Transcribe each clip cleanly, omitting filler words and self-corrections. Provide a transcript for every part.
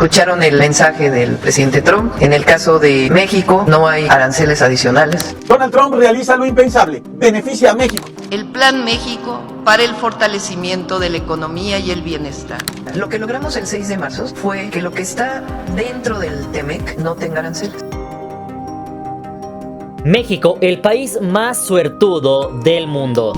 Escucharon el mensaje del presidente Trump. En el caso de México, no hay aranceles adicionales. Donald Trump realiza lo impensable, beneficia a México. El Plan México para el fortalecimiento de la economía y el bienestar. Lo que logramos el 6 de marzo fue que lo que está dentro del TEMEC no tenga aranceles. México, el país más suertudo del mundo.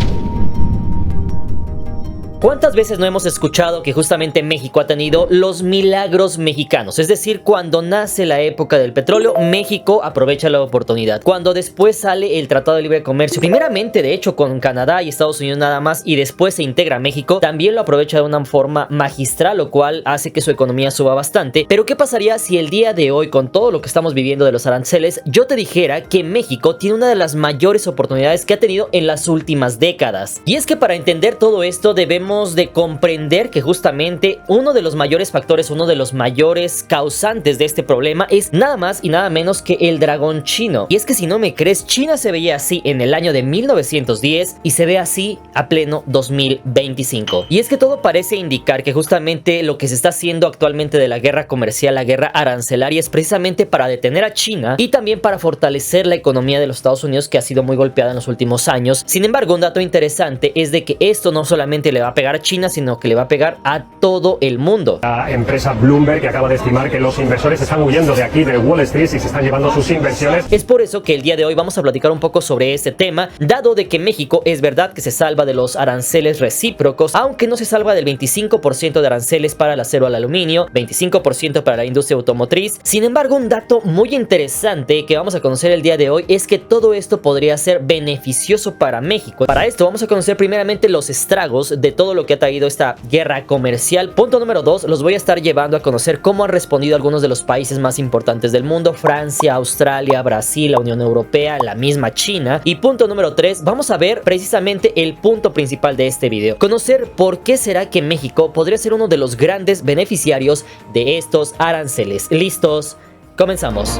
¿Cuántas veces no hemos escuchado que justamente México ha tenido los milagros mexicanos? Es decir, cuando nace la época del petróleo, México aprovecha la oportunidad. Cuando después sale el Tratado de Libre Comercio, primeramente de hecho con Canadá y Estados Unidos nada más, y después se integra a México, también lo aprovecha de una forma magistral, lo cual hace que su economía suba bastante. Pero ¿qué pasaría si el día de hoy, con todo lo que estamos viviendo de los aranceles, yo te dijera que México tiene una de las mayores oportunidades que ha tenido en las últimas décadas? Y es que para entender todo esto debemos de comprender que justamente uno de los mayores factores, uno de los mayores causantes de este problema es nada más y nada menos que el dragón chino. Y es que si no me crees, China se veía así en el año de 1910 y se ve así a pleno 2025. Y es que todo parece indicar que justamente lo que se está haciendo actualmente de la guerra comercial, la guerra arancelaria, es precisamente para detener a China y también para fortalecer la economía de los Estados Unidos, que ha sido muy golpeada en los últimos años. Sin embargo, un dato interesante es de que esto no solamente le va a pegar a China, sino que le va a pegar a todo el mundo. La empresa Bloomberg, que acaba de estimar que los inversores están huyendo de aquí, de Wall Street, y se están llevando sus inversiones. Es por eso que el día de hoy vamos a platicar un poco sobre este tema, dado de que México es verdad que se salva de los aranceles recíprocos, aunque no se salva del 25% de aranceles para el acero al aluminio, 25% para la industria automotriz. Sin embargo, un dato muy interesante que vamos a conocer el día de hoy es que todo esto podría ser beneficioso para México. Para esto vamos a conocer primeramente los estragos de todo lo que ha traído esta guerra comercial. Punto número 2, los voy a estar llevando a conocer cómo han respondido algunos de los países más importantes del mundo: Francia, Australia, Brasil, la Unión Europea, la misma China. Y punto número 3, vamos a ver precisamente el punto principal de este video: conocer por qué será que México podría ser uno de los grandes beneficiarios de estos aranceles. ¿Listos? Comenzamos.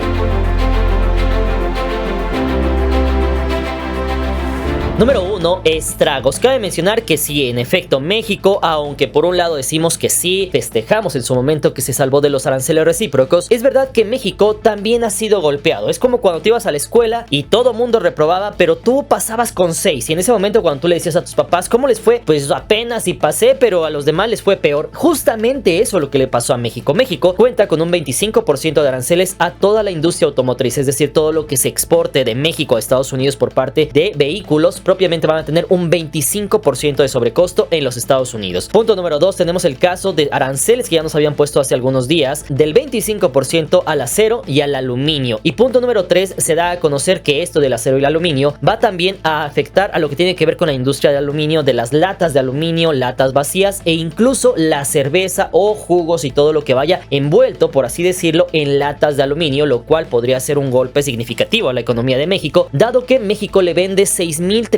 Número 1, estragos. Cabe mencionar que sí, en efecto, México, aunque por un lado decimos que sí, festejamos en su momento que se salvó de los aranceles recíprocos, es verdad que México también ha sido golpeado. Es como cuando te ibas a la escuela y todo mundo reprobaba, pero tú pasabas con 6. Y en ese momento cuando tú le decías a tus papás, ¿cómo les fue? Pues apenas y pasé, pero a los demás les fue peor. Justamente eso es lo que le pasó a México. México cuenta con un 25% de aranceles a toda la industria automotriz, es decir, todo lo que se exporte de México a Estados Unidos por parte de vehículos propiamente van a tener un 25% de sobrecosto en los Estados Unidos. Punto número 2, tenemos el caso de aranceles que ya nos habían puesto hace algunos días, del 25% al acero y al aluminio. Y punto número 3, se da a conocer que esto del acero y el aluminio va también a afectar a lo que tiene que ver con la industria de aluminio, de las latas de aluminio, latas vacías e incluso la cerveza o jugos y todo lo que vaya envuelto, por así decirlo, en latas de aluminio, lo cual podría ser un golpe significativo a la economía de México, dado que México le vende 6,300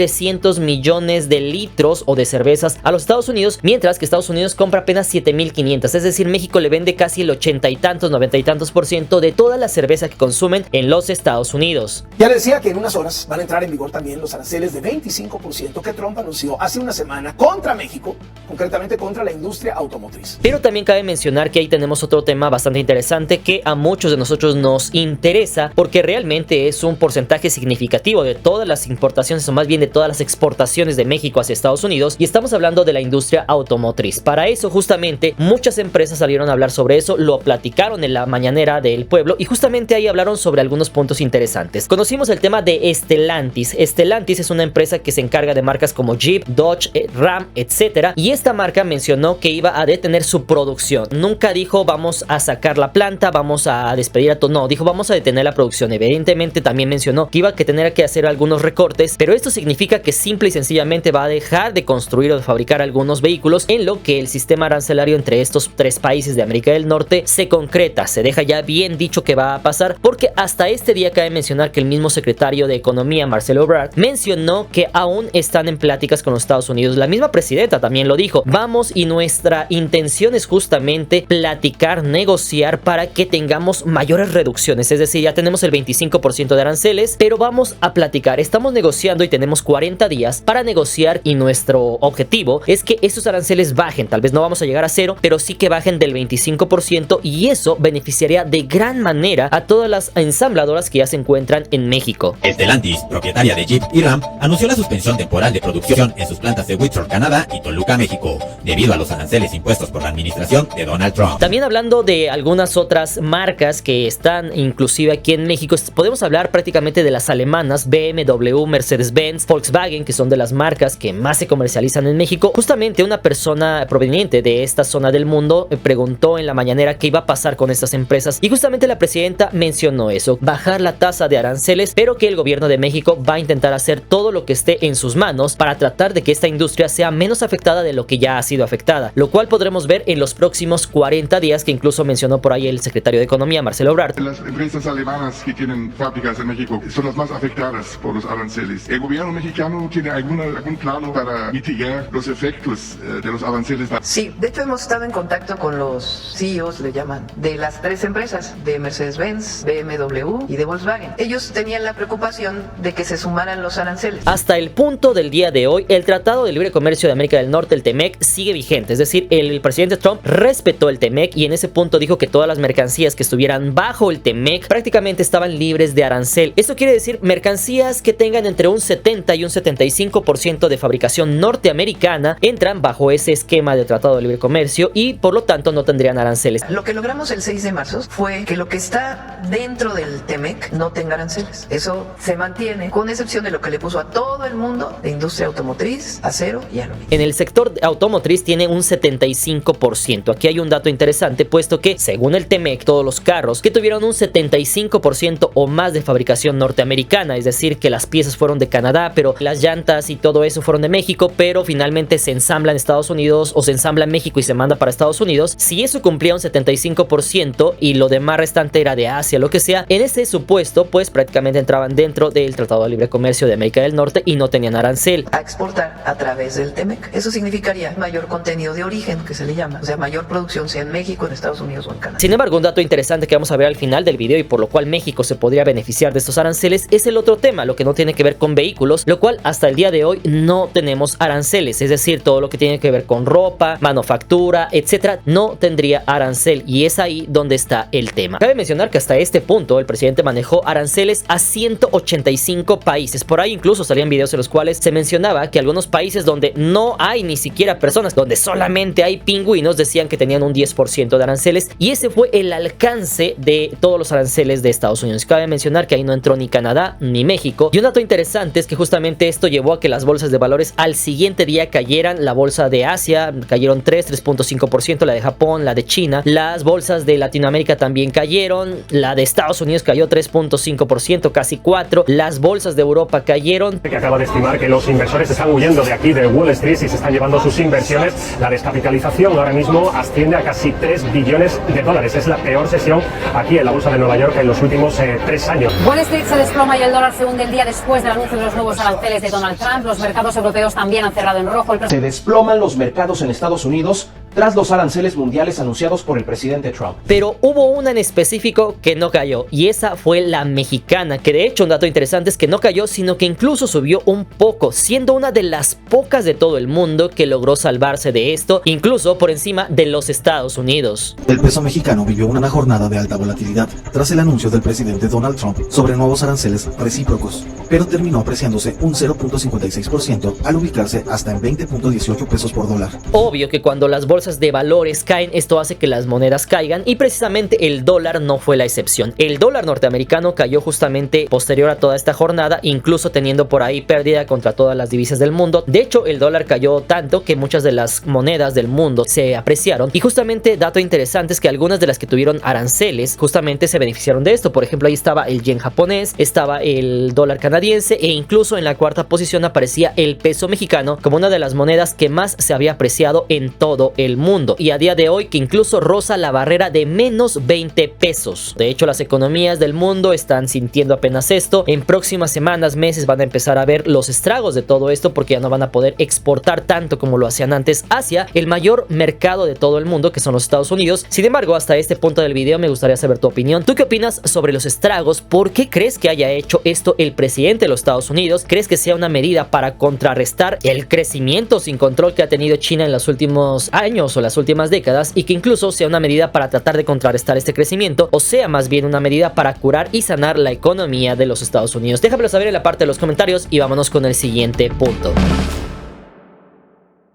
millones de litros o de cervezas a los Estados Unidos, mientras que Estados Unidos compra apenas 7,500. Es decir, México le vende casi el 80 y tantos, 90 y tantos % de toda la cerveza que consumen en los Estados Unidos. Ya les decía que en unas horas van a entrar en vigor también los aranceles de 25% que Trump anunció hace una semana contra México, concretamente contra la industria automotriz. Pero también cabe mencionar que ahí tenemos otro tema bastante interesante que a muchos de nosotros nos interesa, porque realmente es un porcentaje significativo de todas las importaciones, o más bien de todas las exportaciones de México hacia Estados Unidos, y estamos hablando de la industria automotriz. Para eso justamente muchas empresas salieron a hablar sobre eso, lo platicaron en la mañanera del pueblo y justamente ahí hablaron sobre algunos puntos interesantes. Conocimos el tema de Stellantis. Stellantis es una empresa que se encarga de marcas como Jeep, Dodge, Ram, etcétera, y esta marca mencionó que iba a detener su producción. Nunca dijo vamos a sacar la planta, vamos a despedir a todo, no, dijo vamos a detener la producción. Evidentemente también mencionó que iba a tener que hacer algunos recortes, pero esto significa que simple y sencillamente va a dejar de construir o de fabricar algunos vehículos, en lo que el sistema arancelario entre estos tres países de América del Norte se concreta, se deja ya bien dicho que va a pasar, porque hasta este día cabe mencionar que el mismo secretario de Economía, Marcelo Ebrard, mencionó que aún están en pláticas con los Estados Unidos. La misma presidenta también lo dijo, vamos, y nuestra intención es justamente platicar, negociar para que tengamos mayores reducciones, es decir, ya tenemos el 25% de aranceles, pero vamos a platicar, estamos negociando y tenemos 40 40 días para negociar y nuestro objetivo es que estos aranceles bajen. Tal vez no vamos a llegar a cero, pero sí que bajen del 25% y eso beneficiaría de gran manera a todas las ensambladoras que ya se encuentran en México. Stellantis, propietaria de Jeep y Ram, anunció la suspensión temporal de producción en sus plantas de Whitshore, Canadá y Toluca, México, debido a los aranceles impuestos por la administración de Donald Trump. También hablando de algunas otras marcas que están inclusive aquí en México, podemos hablar prácticamente de las alemanas BMW, Mercedes-Benz, Volkswagen, que son de las marcas que más se comercializan en México. Justamente una persona proveniente de esta zona del mundo preguntó en la mañanera qué iba a pasar con estas empresas y justamente la presidenta mencionó eso, bajar la tasa de aranceles, pero que el gobierno de México va a intentar hacer todo lo que esté en sus manos para tratar de que esta industria sea menos afectada de lo que ya ha sido afectada, lo cual podremos ver en los próximos 40 días, que incluso mencionó por ahí el secretario de Economía, Marcelo Ebrard. Las empresas alemanas que tienen fábricas en México son las más afectadas por los aranceles. ¿El gobierno mexicano tiene algún plano para mitigar los efectos de los aranceles? Sí, de hecho hemos estado en contacto con los CEOs, le llaman, de las tres empresas, de Mercedes-Benz, BMW y de Volkswagen. Ellos tenían la preocupación de que se sumaran los aranceles. Hasta el punto del día de hoy, el Tratado de Libre Comercio de América del Norte, el TEMEC, sigue vigente. Es decir, el presidente Trump respetó el TEMEC y en ese punto dijo que todas las mercancías que estuvieran bajo el TEMEC prácticamente estaban libres de arancel. Esto quiere decir mercancías que tengan entre un 70 y un 75% de fabricación norteamericana entran bajo ese esquema de Tratado de Libre Comercio y por lo tanto no tendrían aranceles. Lo que logramos el 6 de marzo fue que lo que está dentro del TEMEC no tenga aranceles. Eso se mantiene, con excepción de lo que le puso a todo el mundo de industria automotriz, acero y aluminio. En el sector automotriz tiene un 75%. Aquí hay un dato interesante, puesto que según el TEMEC, todos los carros que tuvieron un 75% o más de fabricación norteamericana, es decir, que las piezas fueron de Canadá, pero las llantas y todo eso fueron de México, pero finalmente se ensambla en Estados Unidos o se ensambla en México y se manda para Estados Unidos. Si eso cumplía un 75% y lo demás restante era de Asia, lo que sea, en ese supuesto, pues prácticamente entraban dentro del Tratado de Libre Comercio de América del Norte y no tenían arancel. A exportar a través del TEMEC. Eso significaría mayor contenido de origen, que se le llama, o sea, mayor producción, sea en México, en Estados Unidos o en Canadá. Sin embargo, un dato interesante que vamos a ver al final del video y por lo cual México se podría beneficiar de estos aranceles es el otro tema, lo que no tiene que ver con vehículos, lo cual hasta el día de hoy no tenemos aranceles, es decir, todo lo que tiene que ver con ropa, manufactura, etcétera, no tendría arancel y es ahí donde está el tema. Cabe mencionar que hasta este punto el presidente manejó aranceles a 185 países, por ahí incluso salían videos en los cuales se mencionaba que algunos países donde no hay ni siquiera personas, donde solamente hay pingüinos, decían que tenían un 10% de aranceles y ese fue el alcance de todos los aranceles de Estados Unidos. Cabe mencionar que ahí no entró ni Canadá ni México y un dato interesante es que justamente esto llevó a que las bolsas de valores al siguiente día cayeran. La bolsa de Asia cayeron 3.5%, la de Japón, la de China, las bolsas de Latinoamérica también cayeron, la de Estados Unidos cayó 3.5%, casi 4%, las bolsas de Europa cayeron. Que acaba de estimar que los inversores están huyendo de aquí de Wall Street y se están llevando sus inversiones. La descapitalización ahora mismo asciende a casi 3 billones de dólares. Es la peor sesión aquí en la bolsa de Nueva York en los últimos 3 años. Wall Street se desploma y el dólar se hunde el día después del anuncio de los nuevos aranceles de Donald Trump. Los mercados europeos también han cerrado en rojo. Se desploman los mercados en Estados Unidos tras los aranceles mundiales anunciados por el presidente Trump. Pero hubo una en específico que no cayó y esa fue la mexicana, que de hecho un dato interesante es que no cayó, sino que incluso subió un poco, siendo una de las pocas de todo el mundo que logró salvarse de esto, incluso por encima de los Estados Unidos. El peso mexicano vivió una jornada de alta volatilidad tras el anuncio del presidente Donald Trump sobre nuevos aranceles recíprocos, pero terminó apreciándose un 0.56% al ubicarse hasta en 20.18 pesos por dólar. Obvio que cuando las bolsas de valores caen, esto hace que las monedas caigan y precisamente el dólar no fue la excepción. El dólar norteamericano cayó justamente posterior a toda esta jornada, incluso teniendo por ahí pérdida contra todas las divisas del mundo. De hecho, el dólar cayó tanto que muchas de las monedas del mundo se apreciaron y justamente dato interesante es que algunas de las que tuvieron aranceles justamente se beneficiaron de esto. Por ejemplo, ahí estaba el yen japonés, estaba el dólar canadiense e incluso en la cuarta posición aparecía el peso mexicano como una de las monedas que más se había apreciado en todo el el mundo y a día de hoy que incluso roza la barrera de menos 20 pesos. De hecho, las economías del mundo están sintiendo apenas esto. En próximas semanas, meses van a empezar a ver los estragos de todo esto porque ya no van a poder exportar tanto como lo hacían antes hacia el mayor mercado de todo el mundo, que son los Estados Unidos. Sin embargo, hasta este punto del video me gustaría saber tu opinión. ¿Tú qué opinas sobre los estragos? ¿Por qué crees que haya hecho esto el presidente de los Estados Unidos? ¿Crees que sea una medida para contrarrestar el crecimiento sin control que ha tenido China en los últimos años o las últimas décadas, y que incluso sea una medida para tratar de contrarrestar este crecimiento, o sea más bien una medida para curar y sanar la economía de los Estados Unidos? Déjamelo saber en la parte de los comentarios y vámonos con el siguiente punto.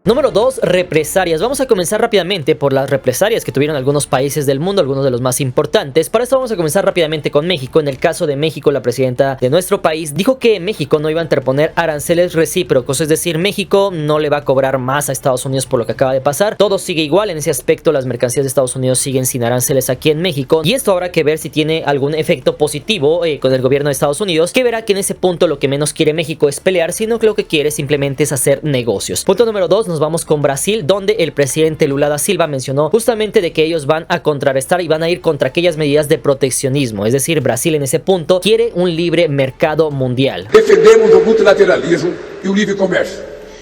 Número 2, represalias. Vamos a comenzar rápidamente por las represalias que tuvieron algunos países del mundo, algunos de los más importantes. Para esto vamos a comenzar rápidamente con México. En el caso de México, la presidenta de nuestro país dijo que México no iba a interponer aranceles recíprocos, es decir, México no le va a cobrar más a Estados Unidos por lo que acaba de pasar. Todo sigue igual en ese aspecto, las mercancías de Estados Unidos siguen sin aranceles aquí en México, y esto habrá que ver si tiene algún efecto positivo con el gobierno de Estados Unidos, que verá que en ese punto lo que menos quiere México es pelear, sino que lo que quiere simplemente es hacer negocios. Punto número 2, nos vamos con Brasil, donde el presidente Lula da Silva mencionó justamente de que ellos van a contrarrestar y van a ir contra aquellas medidas de proteccionismo, es decir, Brasil en ese punto quiere un libre mercado mundial. Defendemos o multilateralismo e o livre comércio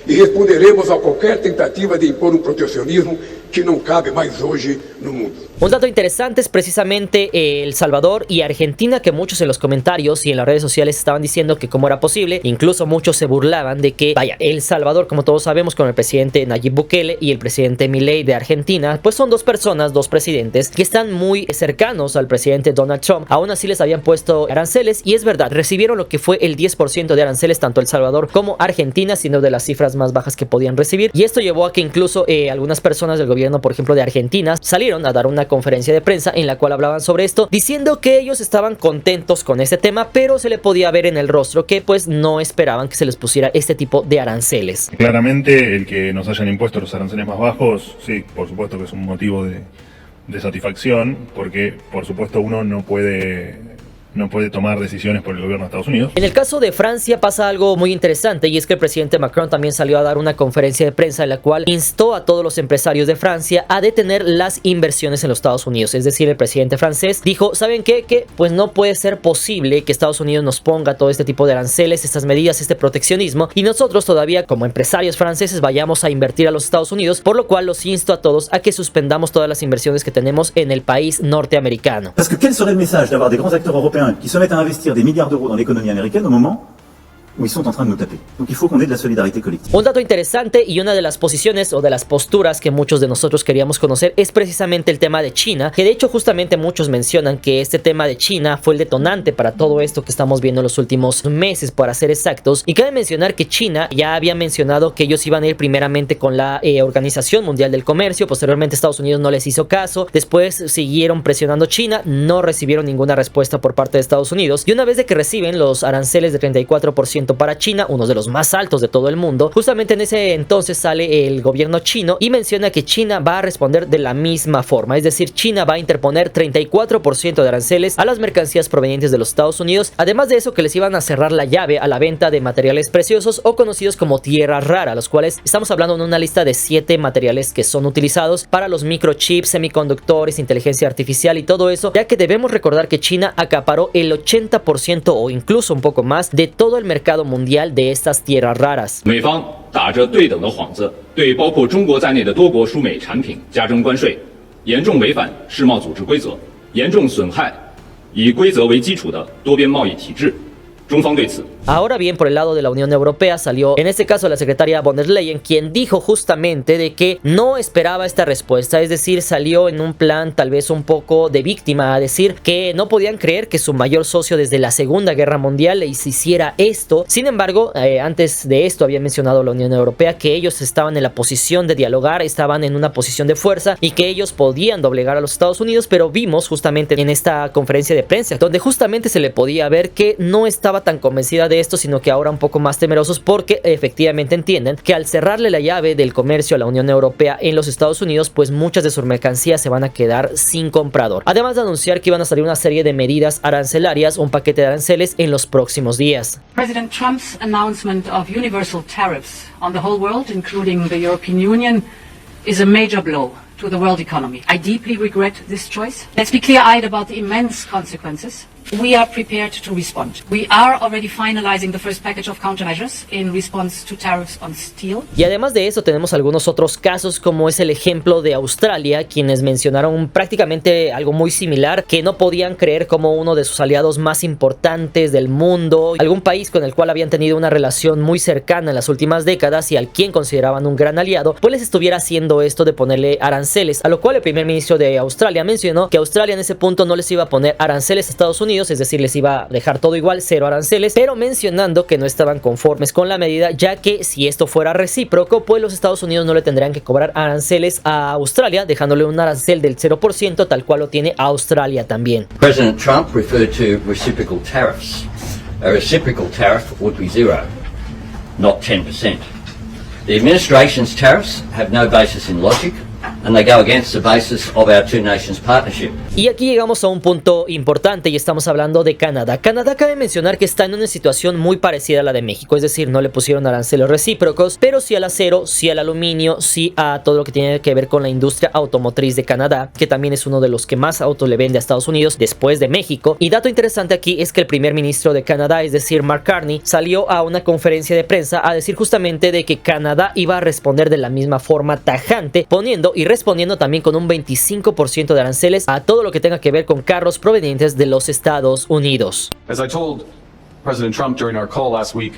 e responderemos a qualquer tentativa de impor um protecionismo que não cabe mais hoje no mundo. Un dato interesante es precisamente El Salvador y Argentina, que muchos en los comentarios y en las redes sociales estaban diciendo que cómo era posible. Incluso muchos se burlaban de que, vaya, El Salvador, como todos sabemos, con el presidente Nayib Bukele y el presidente Milei de Argentina, pues son dos personas, dos presidentes que están muy cercanos al presidente Donald Trump. Aún así les habían puesto aranceles, y es verdad, recibieron lo que fue el 10% de aranceles tanto El Salvador como Argentina, siendo de las cifras más bajas que podían recibir. Y esto llevó a que incluso algunas personas del gobierno, por ejemplo de Argentina, salieron a dar una conferencia de prensa en la cual hablaban sobre esto, diciendo que ellos estaban contentos con este tema, pero se le podía ver en el rostro que pues no esperaban que se les pusiera este tipo de aranceles. Claramente el que nos hayan impuesto los aranceles más bajos, sí, por supuesto que es un motivo de satisfacción, porque por supuesto uno no puede tomar decisiones por el gobierno de Estados Unidos. En el caso de Francia pasa algo muy interesante, y es que el presidente Macron también salió a dar una conferencia de prensa en la cual instó a todos los empresarios de Francia a detener las inversiones en los Estados Unidos. Es decir, el presidente francés dijo, ¿saben qué? Que pues no puede ser posible que Estados Unidos nos ponga todo este tipo de aranceles, estas medidas, este proteccionismo, y nosotros todavía como empresarios franceses vayamos a invertir a los Estados Unidos, por lo cual los insto a todos a que suspendamos todas las inversiones que tenemos en el país norteamericano. Parce que quel serait le message d'avoir des grands acteurs européens qui se mettent à investir des milliards d'euros dans l'économie américaine au moment où ils sont en train de nous taper. Donc il faut qu'on ait de la solidarité collective. Un dato interesante y una de las posiciones o de las posturas que muchos de nosotros queríamos conocer es precisamente el tema de China, que de hecho justamente muchos mencionan que este tema de China fue el detonante para todo esto que estamos viendo en los últimos meses, para ser exactos. Y cabe mencionar que China ya había mencionado que ellos iban a ir primeramente con la Organización Mundial del Comercio, posteriormente Estados Unidos no les hizo caso, después siguieron presionando China, no recibieron ninguna respuesta por parte de Estados Unidos, y una vez de que reciben los aranceles de 34% para China, uno de los más altos de todo el mundo, justamente en ese entonces sale el gobierno chino y menciona que China va a responder de la misma forma, es decir, China va a interponer 34% de aranceles a las mercancías provenientes de los Estados Unidos, además de eso que les iban a cerrar la llave a la venta de materiales preciosos o conocidos como tierras raras, los cuales estamos hablando de una lista de 7 materiales que son utilizados para los microchips, semiconductores, inteligencia artificial y todo eso, ya que debemos recordar que China acaparó el 80% o incluso un poco más de todo el mercado mundial de estas tierras raras. 美方打着对等的幌子，对包括中国在内的多国输美产品加征关税，严重违反世贸组织规则，严重损害以规则为基础的多边贸易体制。中方对此 Ahora bien, por el lado de la Unión Europea salió, en este caso, la secretaria von der Leyen, quien dijo justamente de que no esperaba esta respuesta, es decir, salió en un plan tal vez un poco de víctima, a decir que no podían creer que su mayor socio desde la Segunda Guerra Mundial les hiciera esto. Sin embargo, antes de esto había mencionado la Unión Europea que ellos estaban en la posición de dialogar, estaban en una posición de fuerza y que ellos podían doblegar a los Estados Unidos, pero vimos justamente en esta conferencia de prensa, donde justamente se le podía ver que no estaba tan convencida de esto, sino que ahora un poco más temerosos, porque efectivamente entienden que al cerrarle la llave del comercio a la Unión Europea en los Estados Unidos, pues muchas de sus mercancías se van a quedar sin comprador. Además de anunciar que iban a salir una serie de medidas arancelarias, un paquete de aranceles en los próximos días. President Trump's announcement of universal tariffs on the whole world, including the European Union, is a major blow to the world economy. I deeply regret this choice. Let's be clear-eyed about the immense consequences. We are prepared to respond. We are already finalizing the first package of countermeasures in response to tariffs on steel. Y además de eso tenemos algunos otros casos, como es el ejemplo de Australia, quienes mencionaron prácticamente algo muy similar, que no podían creer como uno de sus aliados más importantes del mundo, algún país con el cual habían tenido una relación muy cercana en las últimas décadas y al quien consideraban un gran aliado, pues les estuviera haciendo esto de ponerle aranceles, a lo cual el primer ministro de Australia mencionó que Australia en ese punto no les iba a poner aranceles a Estados Unidos, es decir, les iba a dejar todo igual, cero aranceles, pero mencionando que no estaban conformes con la medida, ya que si esto fuera recíproco, pues los Estados Unidos no le tendrían que cobrar aranceles a Australia, dejándole un arancel del 0%, tal cual lo tiene Australia también. President Trump referred to reciprocal tariffs. A reciprocal tariff would be zero, not 10%. The administration's tariffs have no basis in logic, and they go against the basis of our two nations partnership. Y aquí llegamos a un punto importante y estamos hablando de Canadá. Canadá, cabe mencionar que está en una situación muy parecida a la de México, es decir, no le pusieron aranceles recíprocos, pero sí al acero, sí al aluminio, sí a todo lo que tiene que ver con la industria automotriz de Canadá, que también es uno de los que más autos le vende a Estados Unidos después de México. Y dato interesante aquí es que el primer ministro de Canadá, es decir, Mark Carney, salió a una conferencia de prensa a decir justamente de que Canadá iba a responder de la misma forma tajante, poniendo y respondiendo también con un 25% de aranceles a todo lo que tenga que ver con carros provenientes de los Estados Unidos. As I told President Trump during our call last week,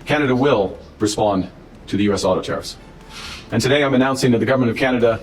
Canada will respond to the U.S. auto tariffs. And today I'm announcing that the government of Canada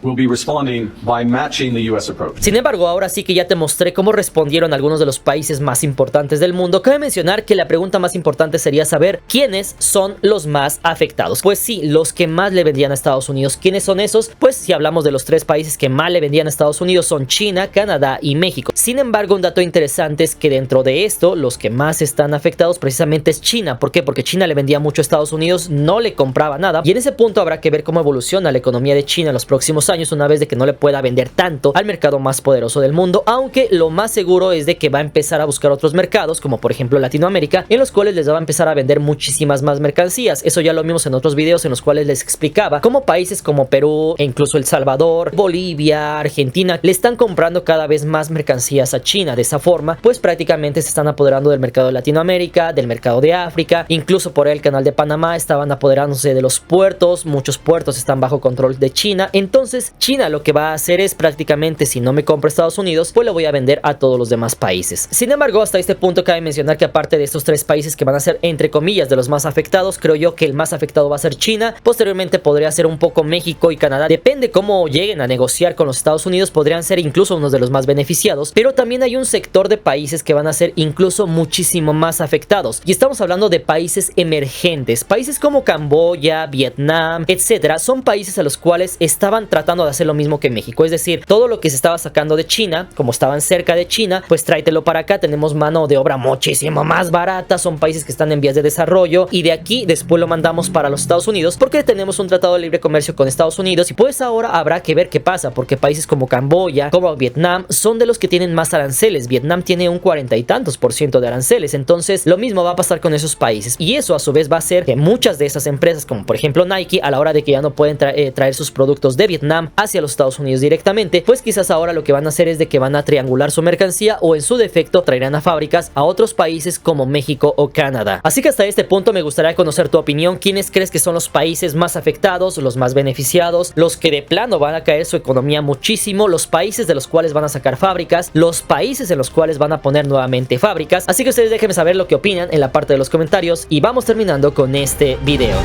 will be responding by matching the U.S. approach. Sin embargo, ahora sí que ya te mostré cómo respondieron algunos de los países más importantes del mundo. Cabe mencionar que la pregunta más importante sería saber quiénes son los más afectados. Pues sí, los que más le vendían a Estados Unidos. ¿Quiénes son esos? Pues si hablamos de los tres países que más le vendían a Estados Unidos son China, Canadá y México. Sin embargo, un dato interesante es que dentro de esto, los que más están afectados precisamente es China. ¿Por qué? Porque China le vendía mucho a Estados Unidos, no le compraba nada. Y en ese punto habrá que ver cómo evoluciona la economía de China en los próximos años, una vez de que no le pueda vender tanto al mercado más poderoso del mundo, aunque lo más seguro es de que va a empezar a buscar otros mercados, como por ejemplo Latinoamérica, en los cuales les va a empezar a vender muchísimas más mercancías. Eso ya lo vimos en otros videos en los cuales les explicaba cómo países como Perú e incluso El Salvador, Bolivia, Argentina, le están comprando cada vez más mercancías a China. De esa forma, pues prácticamente se están apoderando del mercado de Latinoamérica, del mercado de África, incluso por el canal de Panamá estaban apoderándose de los puertos, muchos puertos están bajo control de China. Entonces China lo que va a hacer es prácticamente, si no me compra Estados Unidos, pues lo voy a vender a todos los demás países. Sin embargo, hasta este punto cabe mencionar que aparte de estos tres países que van a ser entre comillas de los más afectados, creo yo que el más afectado va a ser China. Posteriormente podría ser un poco México y Canadá, depende cómo lleguen a negociar con los Estados Unidos, podrían ser incluso unos de los más beneficiados, pero también hay un sector de países que van a ser incluso muchísimo más afectados, y estamos hablando de países emergentes, países como Camboya, Vietnam, etcétera. Son países a los cuales estaban tratando de hacer lo mismo que México, es decir, todo lo que se estaba sacando de China, como estaban cerca de China, pues tráetelo para acá, tenemos mano de obra muchísimo más barata, son países que están en vías de desarrollo, y de aquí después lo mandamos para los Estados Unidos, porque tenemos un tratado de libre comercio con Estados Unidos, y pues ahora habrá que ver qué pasa, porque países como Camboya, como Vietnam, son de los que tienen más aranceles. Vietnam tiene un 40 y tantos % de aranceles, entonces lo mismo va a pasar con esos países, y eso a su vez va a hacer que muchas de esas empresas, como por ejemplo Nike, a la hora de que ya no pueden traer sus productos de Vietnam hacia los Estados Unidos directamente, pues quizás ahora lo que van a hacer es de que van a triangular su mercancía, o en su defecto traerán a fábricas a otros países como México o Canadá. Así que hasta este punto me gustaría conocer tu opinión. ¿Quiénes crees que son los países más afectados, los más beneficiados, los que de plano van a caer su economía muchísimo, los países de los cuales van a sacar fábricas, los países en los cuales van a poner nuevamente fábricas? Así que ustedes déjenme saber lo que opinan en la parte de los comentarios, y vamos terminando con este video.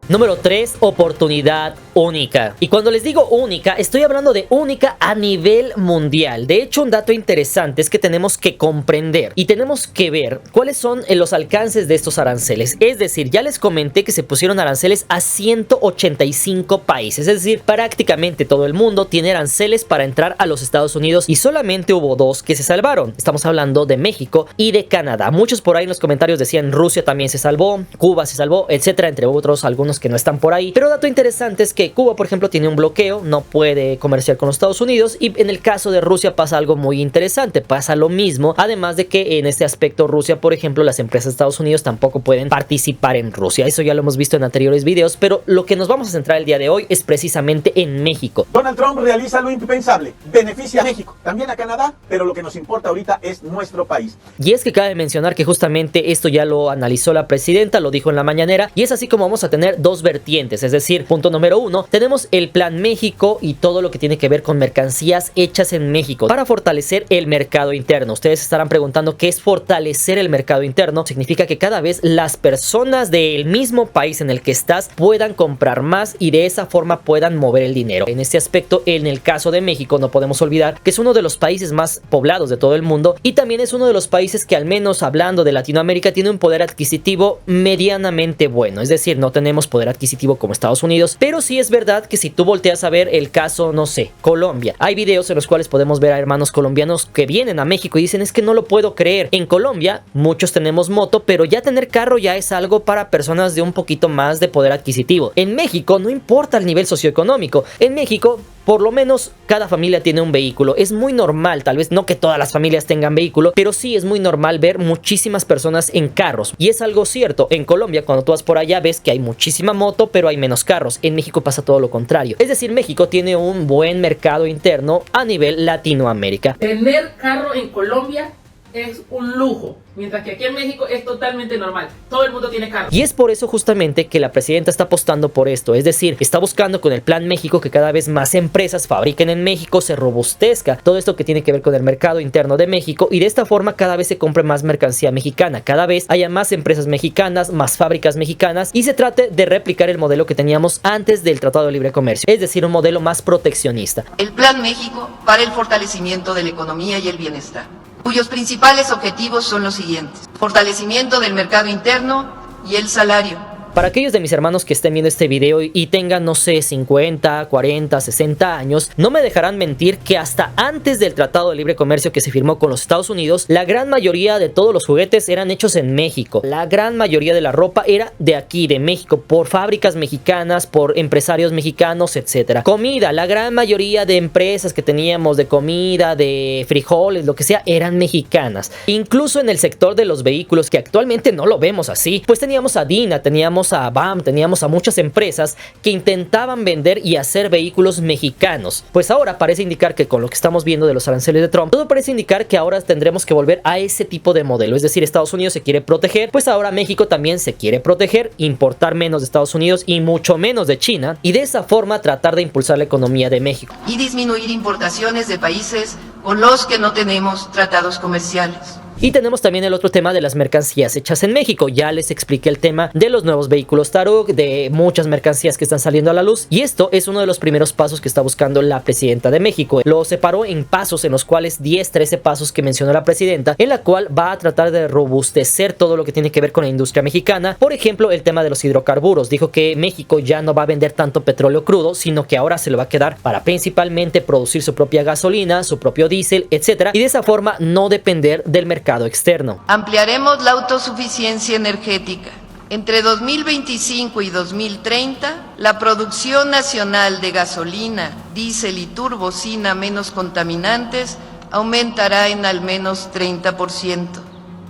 Número 3, oportunidad única. Y cuando les digo única, estoy hablando de única a nivel mundial. De hecho, un dato interesante es que tenemos que comprender y tenemos que ver cuáles son los alcances de estos aranceles. Es decir, ya les comenté que se pusieron aranceles a 185 países. Es decir, prácticamente todo el mundo tiene aranceles para entrar a los Estados Unidos, y solamente hubo dos que se salvaron. Estamos hablando de México y de Canadá. Muchos por ahí en los comentarios decían Rusia también se salvó, Cuba se salvó, etcétera, entre otros algunos algunos que no están por ahí. Pero dato interesante es que Cuba, por ejemplo, tiene un bloqueo, no puede comerciar con los Estados Unidos, y en el caso de Rusia pasa algo muy interesante, pasa lo mismo, además de que en este aspecto Rusia, por ejemplo, las empresas de Estados Unidos tampoco pueden participar en Rusia. Eso ya lo hemos visto en anteriores videos, pero lo que nos vamos a centrar el día de hoy es precisamente en México. Donald Trump realiza lo impensable, beneficia a México, también a Canadá, pero lo que nos importa ahorita es nuestro país. Y es que cabe mencionar que justamente esto ya lo analizó la presidenta, lo dijo en la mañanera, y es así como vamos a tener dos vertientes, es decir, punto número uno, tenemos el Plan México y todo lo que tiene que ver con mercancías hechas en México para fortalecer el mercado interno. Ustedes estarán preguntando qué es fortalecer el mercado interno. Significa que cada vez las personas del mismo país en el que estás puedan comprar más y de esa forma puedan mover el dinero. En este aspecto, en el caso de México, no podemos olvidar que es uno de los países más poblados de todo el mundo y también es uno de los países que, al menos hablando de Latinoamérica, tiene un poder adquisitivo medianamente bueno. Es decir, no tenemos poder adquisitivo como Estados Unidos, pero sí es verdad que si tú volteas a ver el caso, no sé, Colombia, hay videos en los cuales podemos ver a hermanos colombianos que vienen a México y dicen: es que no lo puedo creer. En Colombia muchos tenemos moto, pero ya tener carro ya es algo para personas de un poquito más de poder adquisitivo. En México no importa el nivel socioeconómico. En México, por lo menos cada familia tiene un vehículo. Es muy normal, tal vez no que todas las familias tengan vehículo, pero sí es muy normal ver muchísimas personas en carros. Y es algo cierto, en Colombia cuando tú vas por allá ves que hay muchísima moto, pero hay menos carros. En México pasa todo lo contrario. Es decir, México tiene un buen mercado interno a nivel Latinoamérica. Tener carro en Colombia es un lujo, mientras que aquí en México es totalmente normal. Todo el mundo tiene carro. Y es por eso justamente que la presidenta está apostando por esto. Es decir, está buscando con el Plan México que cada vez más empresas fabriquen en México, se robustezca todo esto que tiene que ver con el mercado interno de México y de esta forma cada vez se compre más mercancía mexicana, cada vez haya más empresas mexicanas, más fábricas mexicanas y se trate de replicar el modelo que teníamos antes del Tratado de Libre Comercio, es decir, un modelo más proteccionista. El Plan México para el fortalecimiento de la economía y el bienestar, cuyos principales objetivos son los siguientes: fortalecimiento del mercado interno y el salario. Para aquellos de mis hermanos que estén viendo este video y tengan, no sé, 50, 40, 60 años, no me dejarán mentir que hasta antes del Tratado de Libre Comercio que se firmó con los Estados Unidos, la gran mayoría de todos los juguetes eran hechos en México. La gran mayoría de la ropa era de aquí, de México, por fábricas mexicanas, por empresarios mexicanos, etc. Comida, la gran mayoría de empresas que teníamos de comida, de frijoles, lo que sea, eran mexicanas. Incluso en el sector de los vehículos, que actualmente no lo vemos así, pues teníamos a Dina, teníamos a BAM, teníamos a muchas empresas que intentaban vender y hacer vehículos mexicanos. Pues ahora parece indicar que con lo que estamos viendo de los aranceles de Trump, todo parece indicar que ahora tendremos que volver a ese tipo de modelo. Es decir, Estados Unidos se quiere proteger, pues ahora México también se quiere proteger, importar menos de Estados Unidos y mucho menos de China, y de esa forma tratar de impulsar la economía de México. Y disminuir importaciones de países con los que no tenemos tratados comerciales. Y tenemos también el otro tema de las mercancías hechas en México. Ya les expliqué el tema de los nuevos vehículos Taruk, de muchas mercancías que están saliendo a la luz. Y esto es uno de los primeros pasos que está buscando la presidenta de México. Lo separó en pasos, en los cuales 10, 13 pasos que mencionó la presidenta, en la cual va a tratar de robustecer todo lo que tiene que ver con la industria mexicana. Por ejemplo, el tema de los hidrocarburos. Dijo que México ya no va a vender tanto petróleo crudo, sino que ahora se lo va a quedar para principalmente producir su propia gasolina, su propio diésel, etc. Y de esa forma no depender del mercado externo. Ampliaremos la autosuficiencia energética. Entre 2025 y 2030, la producción nacional de gasolina, diésel y turbocina menos contaminantes aumentará en al menos 30%.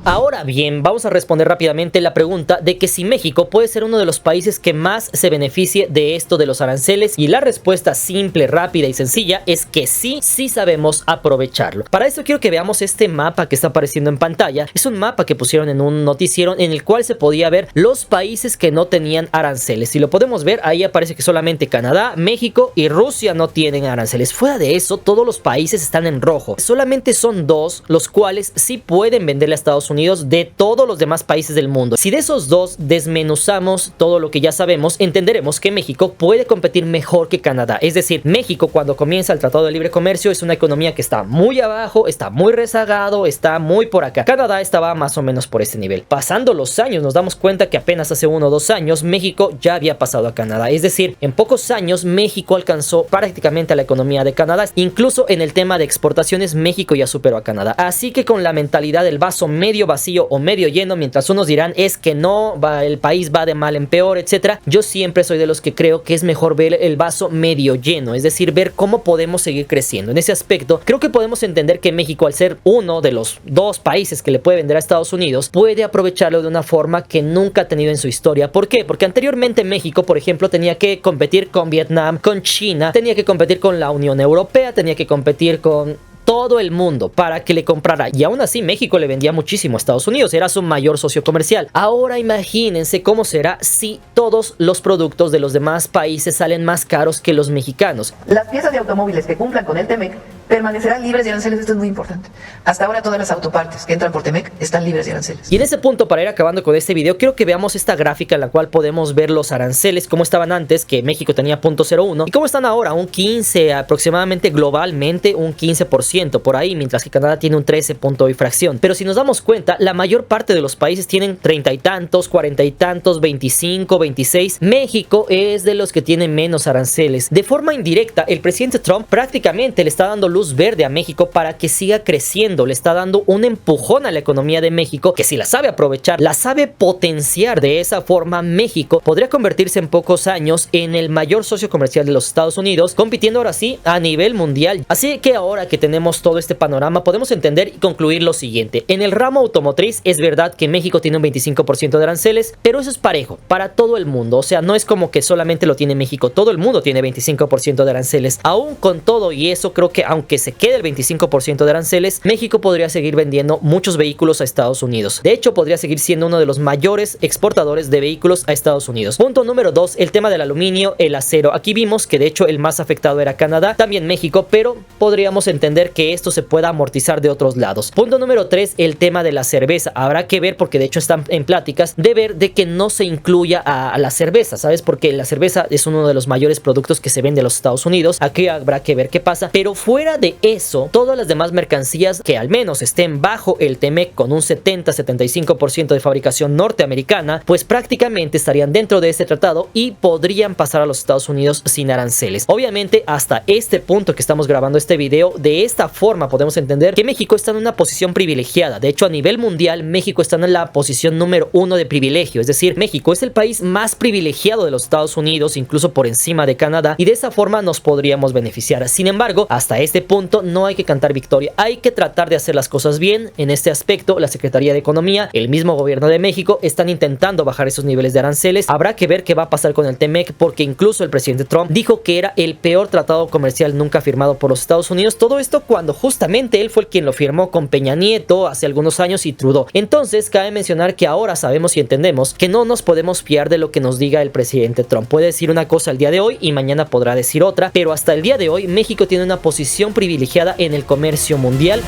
Ahora bien, vamos a responder rápidamente la pregunta de que si México puede ser uno de los países que más se beneficie de esto de los aranceles, y la respuesta simple, rápida y sencilla es que sí sabemos aprovecharlo. Para esto quiero que veamos este mapa que está apareciendo en pantalla. Es un mapa que pusieron en un noticiero en el cual se podía ver los países que no tenían aranceles. Si lo podemos ver, ahí aparece que solamente Canadá, México y Rusia no tienen aranceles. Fuera de eso, todos los países están en rojo. Solamente son dos los cuales sí pueden venderle a Estados Unidos de todos los demás países del mundo. Si de esos dos desmenuzamos todo lo que ya sabemos, entenderemos que México puede competir mejor que Canadá. Es decir, México cuando comienza el Tratado de Libre Comercio es una economía que está muy abajo, está muy rezagado, está muy por acá. Canadá estaba más o menos por este nivel. Pasando los años nos damos cuenta que apenas hace 1 o 2 años México ya había pasado a Canadá. Es decir, en pocos años México alcanzó prácticamente a la economía de Canadá. Incluso en el tema de exportaciones México ya superó a Canadá. Así que con la mentalidad del vaso medio medio vacío o medio lleno, mientras unos dirán es que no, el país va de mal en peor, etcétera. Yo siempre soy de los que creo que es mejor ver el vaso medio lleno, es decir, ver cómo podemos seguir creciendo. En ese aspecto, creo que podemos entender que México, al ser uno de los dos países que le puede vender a Estados Unidos, puede aprovecharlo de una forma que nunca ha tenido en su historia. ¿Por qué? Porque anteriormente México, por ejemplo, tenía que competir con Vietnam, con China, tenía que competir con la Unión Europea, tenía que competir con todo el mundo para que le comprara, y aún así México le vendía muchísimo a Estados Unidos, era su mayor socio comercial. Ahora imagínense cómo será si todos los productos de los demás países salen más caros que los mexicanos. Las piezas de automóviles que cumplan con el TEMEC permanecerán libres de aranceles. Esto es muy importante. Hasta ahora todas las autopartes que entran por TEMEC están libres de aranceles. Y en ese punto, para ir acabando con este video, quiero que veamos esta gráfica en la cual podemos ver los aranceles, cómo estaban antes, que México tenía 0.01, y cómo están ahora, un 15, aproximadamente globalmente un 15% por ahí, mientras que Canadá tiene un 13 punto y fracción. Pero si nos damos cuenta, la mayor parte de los países tienen 30 y tantos, 40 y tantos, 25, 26. México es de los que tiene menos aranceles. De forma indirecta, el presidente Trump prácticamente le está dando luz verde a México para que siga creciendo, le está dando un empujón a la economía de México, que si la sabe aprovechar, la sabe potenciar de esa forma, México podría convertirse en pocos años en el mayor socio comercial de los Estados Unidos, compitiendo ahora sí a nivel mundial. Así que ahora que tenemos todo este panorama, podemos entender y concluir lo siguiente: en el ramo automotriz es verdad que México tiene un 25% de aranceles, pero eso es parejo para todo el mundo, o sea, no es como que solamente lo tiene México, todo el mundo tiene 25% de aranceles. Aún con todo y eso, creo que aunque se quede el 25% de aranceles, México podría seguir vendiendo muchos vehículos a Estados Unidos. De hecho, podría seguir siendo uno de los mayores exportadores de vehículos a Estados Unidos. Punto número 2, el tema del aluminio, el acero. Aquí vimos que de hecho el más afectado era Canadá, también México, pero podríamos entender que esto se pueda amortizar de otros lados. Punto número 3, el tema de la cerveza. Habrá que ver, porque de hecho están en pláticas de ver de que no se incluya a la cerveza, ¿sabes? Porque la cerveza es uno de los mayores productos que se vende a los Estados Unidos. Aquí habrá que ver qué pasa, pero fuera de eso, todas las demás mercancías que al menos estén bajo el TEMEC con un 70-75% de fabricación norteamericana, pues prácticamente estarían dentro de este tratado y podrían pasar a los Estados Unidos sin aranceles. Obviamente, hasta este punto que estamos grabando este video, de esta forma podemos entender que México está en una posición privilegiada. De hecho, a nivel mundial, México está en la posición número 1 de privilegio, es decir, México es el país más privilegiado de los Estados Unidos, incluso por encima de Canadá, y de esa forma nos podríamos beneficiar. Sin embargo, hasta este punto no hay que cantar victoria, hay que tratar de hacer las cosas bien. En este aspecto, la Secretaría de Economía, el mismo gobierno de México están intentando bajar esos niveles de aranceles. Habrá que ver qué va a pasar con el TEMEC, porque incluso el presidente Trump dijo que era el peor tratado comercial nunca firmado por los Estados Unidos. Todo esto cuando justamente él fue el quien lo firmó con Peña Nieto hace algunos años y Trudeau. Entonces, cabe mencionar que ahora sabemos y entendemos que no nos podemos fiar de lo que nos diga el presidente Trump. Puede decir una cosa el día de hoy y mañana podrá decir otra, pero hasta el día de hoy México tiene una posición privilegiada en el comercio mundial.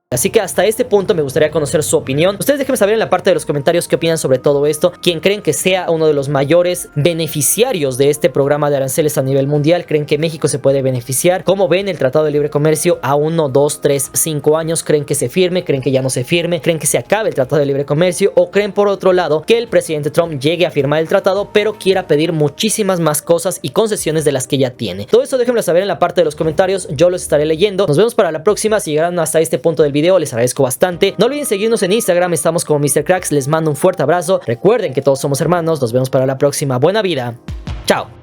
Así que hasta este punto me gustaría conocer su opinión. Ustedes déjenme saber en la parte de los comentarios qué opinan sobre todo esto. ¿Quién creen que sea uno de los mayores beneficiarios de este programa de aranceles a nivel mundial? ¿Creen que México se puede beneficiar? ¿Cómo ven el Tratado de Libre Comercio a 1, 2, 3, 5 años? ¿Creen que se firme? ¿Creen que ya no se firme? ¿Creen que se acabe el Tratado de Libre Comercio? ¿O creen por otro lado que el presidente Trump llegue a firmar el tratado pero quiera pedir muchísimas más cosas y concesiones de las que ya tiene? Todo eso déjenmelo saber en la parte de los comentarios. Yo los estaré leyendo. Nos vemos para la próxima. Si llegaron hasta este punto del video, les agradezco bastante. No olviden seguirnos en Instagram, estamos como Mr. Cracks. Les mando un fuerte abrazo. Recuerden que todos somos hermanos. Nos vemos para la próxima. Buena vida. Chao.